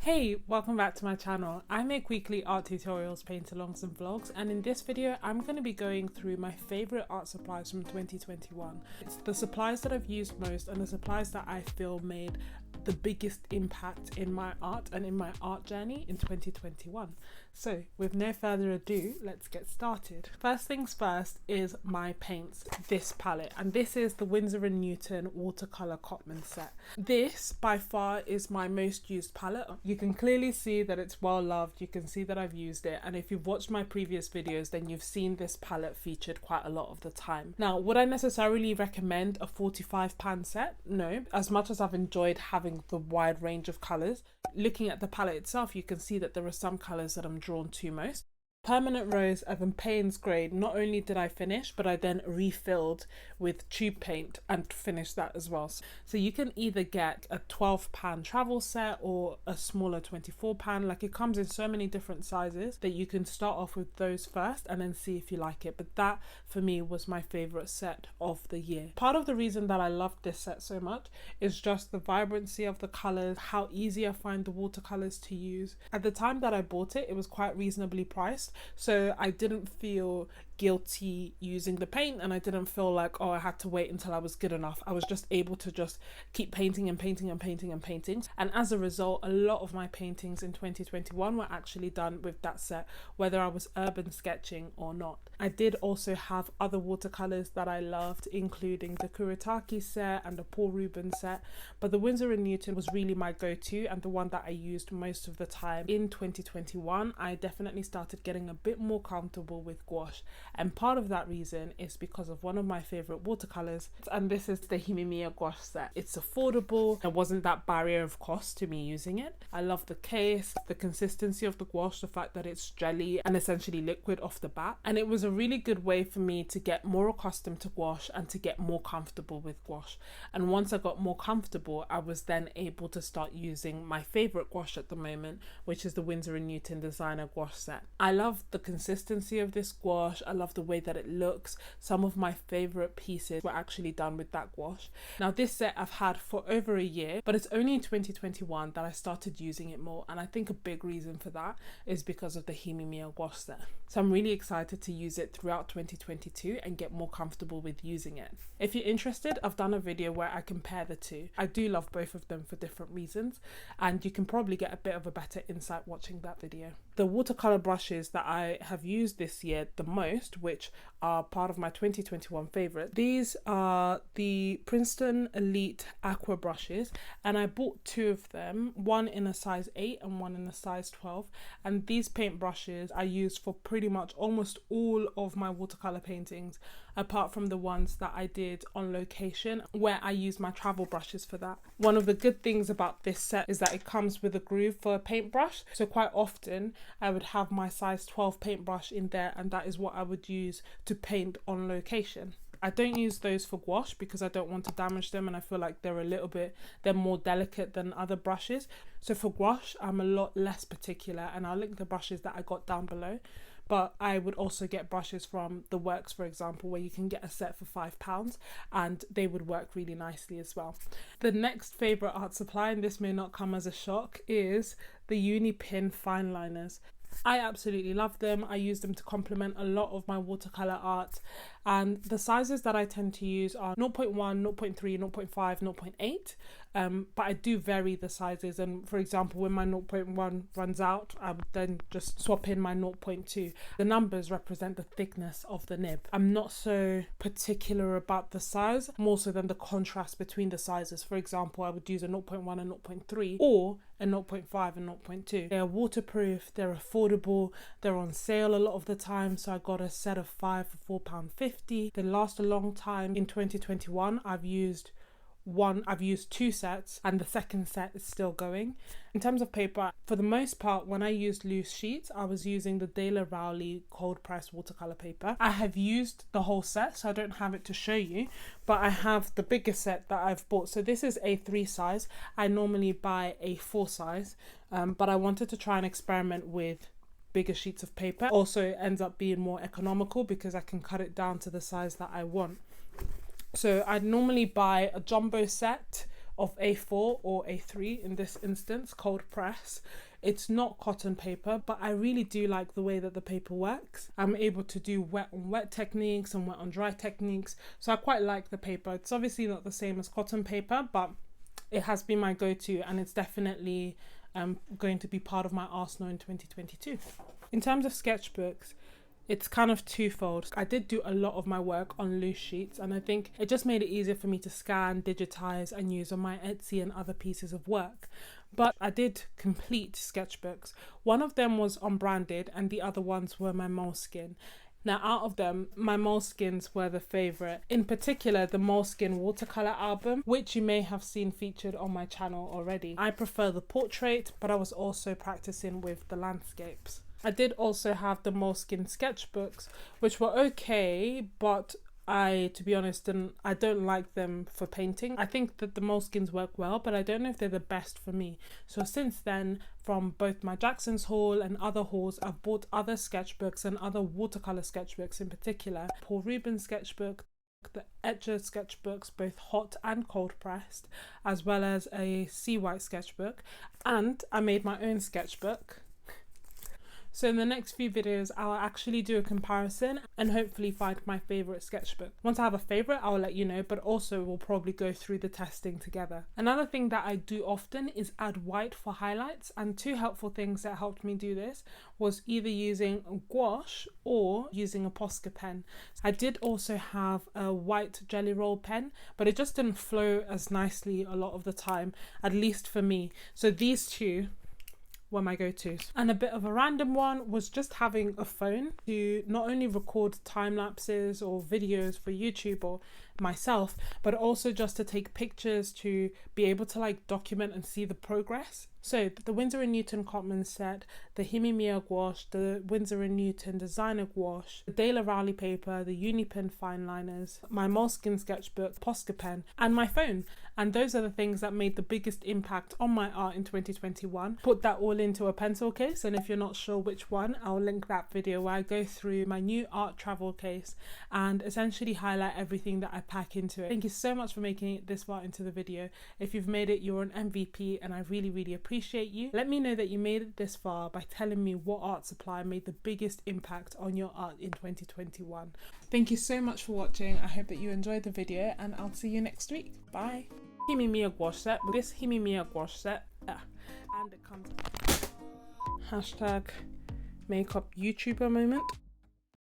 Hey, welcome back to my channel. I make weekly art tutorials, paint-alongs and vlogs, and in this video I'm going to be going through my favourite art supplies from 2021. It's the supplies that I've used most and the supplies that I feel made the biggest impact in my art and in my art journey in 2021. So with no further ado, let's get started. First things first is my paints, this palette, and this is the Winsor & Newton watercolor Cotman set. This by far is my most used palette. You can clearly see that it's well loved, you can see that I've used it, and if you've watched my previous videos then you've seen this palette featured quite a lot of the time. Now, would I necessarily recommend a 45 pan set? No. As much as I've enjoyed having the wide range of colours, looking at the palette itself you can see that there are some colours that I'm drawn to most. Permanent Rose Evan Payne's grade, not only did I finish, but I then refilled with tube paint and finished that as well. So you can either get a 12 pan travel set or a smaller 24 pan. Like, it comes in so many different sizes that you can start off with those first and then see if you like it. But that for me was my favourite set of the year. Part of the reason that I loved this set so much is just the vibrancy of the colours, how easy I find the watercolours to use. At the time that I bought it, it was quite reasonably priced. So I didn't feel guilty using the paint, and I didn't feel like, oh, I had to wait until I was good enough. I was just able to just keep painting and painting and painting and painting. And as a result, a lot of my paintings in 2021 were actually done with that set, whether I was urban sketching or not. I did also have other watercolors that I loved, including the Kuretake set and the Paul Rubens set, but the Winsor & Newton was really my go-to and the one that I used most of the time. In 2021, I definitely started getting a bit more comfortable with gouache, and part of that reason is because of one of my favorite watercolors, and this is the Himimiya gouache set. It's affordable. There wasn't that barrier of cost to me using it. I love the case, the consistency of the gouache, the fact that it's jelly and essentially liquid off the bat, and it was a really good way for me to get more accustomed to gouache and to get more comfortable with gouache. And once I got more comfortable, I was then able to start using my favorite gouache at the moment, which is the Winsor & Newton designer gouache set. I love the consistency of this gouache. I love the way that it looks. Some of my favorite pieces were actually done with that gouache. Now, this set I've had for over a year, but it's only in 2021 that I started using it more, and I think a big reason for that is because of the Himimiya gouache set. So I'm really excited to use it throughout 2022 and get more comfortable with using it. If you're interested, I've done a video where I compare the two. I do love both of them for different reasons, and you can probably get a bit of a better insight watching that video. The watercolor brushes that I have used this year the most, which are part of my 2021 favorite, these are the Princeton Elite Aqua brushes, and I bought two of them, one in a size 8 and one in a size 12, and these paint brushes I used for pretty much almost all of my watercolor paintings, apart from the ones that I did on location where I used my travel brushes for that. One of the good things about this set is that it comes with a groove for a paintbrush, so quite often I would have my size 12 paintbrush in there, and that is what I would use to paint on location. I don't use those for gouache because I don't want to damage them, and I feel like they're more delicate than other brushes. So for gouache, I'm a lot less particular, and I'll link the brushes that I got down below. But I would also get brushes from The Works, for example, where you can get a set for £5 and they would work really nicely as well. The next favourite art supply, and this may not come as a shock, is the Unipin fine liners. I absolutely love them. I use them to complement a lot of my watercolor art, and the sizes that I tend to use are 0.1, 0.3, 0.5, 0.8, but I do vary the sizes, and for example when my 0.1 runs out I would then just swap in my 0.2. The numbers represent the thickness of the nib. I'm not so particular about the size, more so than the contrast between the sizes. For example, I would use a 0.1 and 0.3 or a 0.5 and 0.2. They're waterproof, they're affordable, they're on sale a lot of the time, so I got a set of 5 for £4.50. They last a long time. In 2021 I've used two sets and the second set is still going. In terms of paper, for the most part when I used loose sheets I was using the De La Rowley cold press watercolor paper. I have used the whole set so I don't have it to show you, but I have the biggest set that I've bought. So this is a 3 size. I normally buy a 4 size, but I wanted to try and experiment with bigger sheets of paper. Also it ends up being more economical because I can cut it down to the size that I want. So I'd normally buy a jumbo set of A4 or A3 in this instance, cold press. It's not cotton paper, but I really do like the way that the paper works. I'm able to do wet on wet techniques and wet on dry techniques, so I quite like the paper. It's obviously not the same as cotton paper, but it has been my go-to, and it's definitely going to be part of my arsenal in 2022. In terms of sketchbooks, it's kind of twofold. I did do a lot of my work on loose sheets, and I think it just made it easier for me to scan, digitize, and use on my Etsy and other pieces of work. But I did complete sketchbooks. One of them was unbranded and the other ones were my Moleskine. Now, out of them, my Moleskines were the favourite. In particular, the Moleskine Watercolor album, which you may have seen featured on my channel already. I prefer the portrait, but I was also practicing with the landscapes. I did also have the Moleskine sketchbooks, which were okay, but to be honest, I don't like them for painting. I think that the Moleskines work well, but I don't know if they're the best for me. So since then, from both my Jackson's haul and other hauls, I've bought other sketchbooks and other watercolor sketchbooks in particular. Paul Rubens sketchbook, the Etcher sketchbooks, both hot and cold pressed, as well as a sea white sketchbook. And I made my own sketchbook. So in the next few videos, I'll actually do a comparison and hopefully find my favourite sketchbook. Once I have a favourite, I'll let you know, but also we'll probably go through the testing together. Another thing that I do often is add white for highlights, and two helpful things that helped me do this was either using gouache or using a Posca pen. I did also have a white jelly roll pen, but it just didn't flow as nicely a lot of the time, at least for me. So these two were my go-tos. And a bit of a random one was just having a phone to not only record time lapses or videos for YouTube or myself, but also just to take pictures to be able to like document and see the progress. So the Winsor & Newton Cotman set, the Himimiya gouache, the Winsor & Newton designer gouache, the Daler Rowley paper, the Unipen fine liners, my Moleskine sketchbook, Posca pen, and my phone. And those are the things that made the biggest impact on my art in 2021. Put that all into a pencil case, and if you're not sure which one, I'll link that video where I go through my new art travel case and essentially highlight everything that I pack into it. Thank you so much for making it this far into the video. If you've made it, you're an MVP, and I really appreciate you. Let me know that you made it this far by telling me what art supply made the biggest impact on your art in 2021. Thank you so much for watching. I hope that you enjoyed the video, and I'll see you next week. Bye. Himimiya gouache set. With this Himimiya gouache set, and it comes #makeup YouTuber moment.